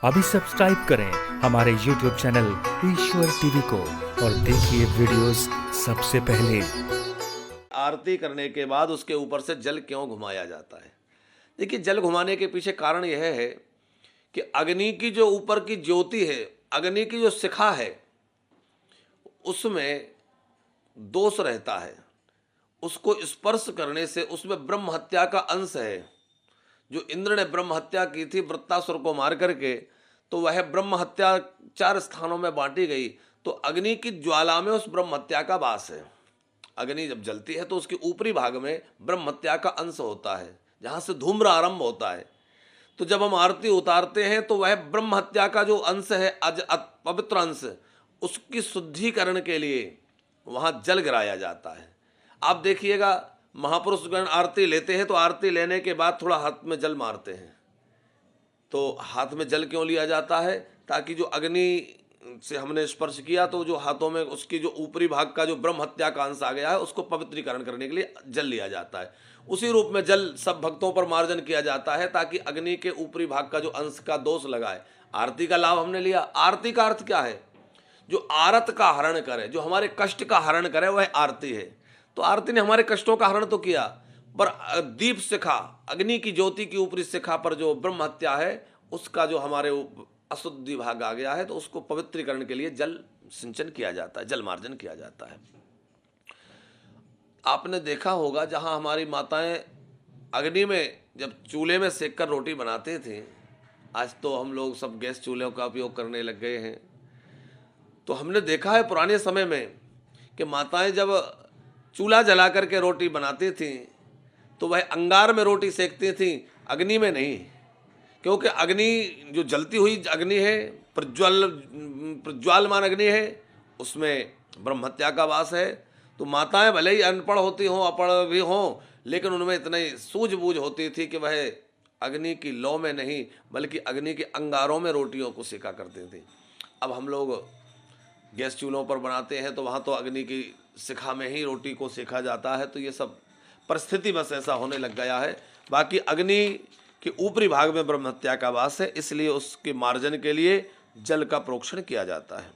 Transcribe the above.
अभी सब्सक्राइब करें हमारे YouTube चैनल ईश्वर टीवी को और देखिए वीडियोस सबसे पहले। आरती करने के बाद उसके ऊपर से जल क्यों घुमाया जाता है? देखिए, जल घुमाने के पीछे कारण यह है कि अग्नि की जो ऊपर की ज्योति है, अग्नि की जो शिखा है, उसमें दोष रहता है। उसको स्पर्श करने से उसमें ब्रह्म हत्या का अंश है। जो इंद्र ने ब्रह्म हत्या की थी वृत्तासुर को मार करके, तो वह ब्रह्म हत्या 4 स्थानों में बांटी गई। तो अग्नि की ज्वाला में उस ब्रह्म हत्या का वास है। अग्नि जब जलती है तो उसके ऊपरी भाग में ब्रह्म हत्या का अंश होता है, जहाँ से धूम्र आरंभ होता है। तो जब हम आरती उतारते हैं तो वह ब्रह्म हत्या का जो अंश है, पवित्र अंश, उसकी शुद्धिकरण के लिए वहाँ जल गिराया जाता है। आप देखिएगा, महापुरुषगण आरती लेते हैं तो आरती लेने के बाद थोड़ा हाथ में जल मारते हैं। तो हाथ में जल क्यों लिया जाता है? ताकि जो अग्नि से हमने स्पर्श किया तो जो हाथों में उसकी जो ऊपरी भाग का जो ब्रह्म हत्या का अंश आ गया है, उसको पवित्रीकरण करने के लिए जल लिया जाता है। उसी रूप में जल सब भक्तों पर मार्जन किया जाता है, ताकि अग्नि के ऊपरी भाग का जो अंश का दोष लगाए। आरती का लाभ हमने लिया। आरती का अर्थ क्या है? जो आरत का हरण करे, जो हमारे कष्ट का हरण करे, वह आरती है। तो आरती ने हमारे कष्टों का हरण तो किया, पर दीप शिखा, अग्नि की ज्योति की ऊपरी शिखा पर जो ब्रह्म हत्या है, उसका जो हमारे अशुद्धि भाग आ गया है, तो उसको पवित्रीकरण के लिए जल सिंचन किया जाता है, जल मार्जन किया जाता है। आपने देखा होगा, जहां हमारी माताएं अग्नि में जब चूल्हे में सेक कर रोटी बनाते थे, आज तो हम लोग सब गैस चूल्हों का उपयोग करने लग गए हैं। तो हमने देखा है पुराने समय में कि माताएं जब चूल्हा जला करके रोटी बनाती थीं तो वह अंगार में रोटी सेकती थीं, अग्नि में नहीं। क्योंकि अग्नि जो जलती हुई अग्नि है, प्रज्वालमान अग्नि है, उसमें ब्रह्म हत्या का वास है। तो माताएं भले ही अनपढ़ होती हों, अपढ़ भी हों, लेकिन उनमें इतनी सूझबूझ होती थी कि वह अग्नि की लौ में नहीं बल्कि अग्नि के अंगारों में रोटियों को सेका करती थी। अब हम लोग गैस चूल्हों पर बनाते हैं तो वहाँ तो अग्नि की शिखा में ही रोटी को सेका जाता है। तो ये सब परिस्थिति बस ऐसा होने लग गया है। बाकी अग्नि के ऊपरी भाग में ब्रह्म हत्या का वास है, इसलिए उसके मार्जन के लिए जल का प्रोक्षण किया जाता है।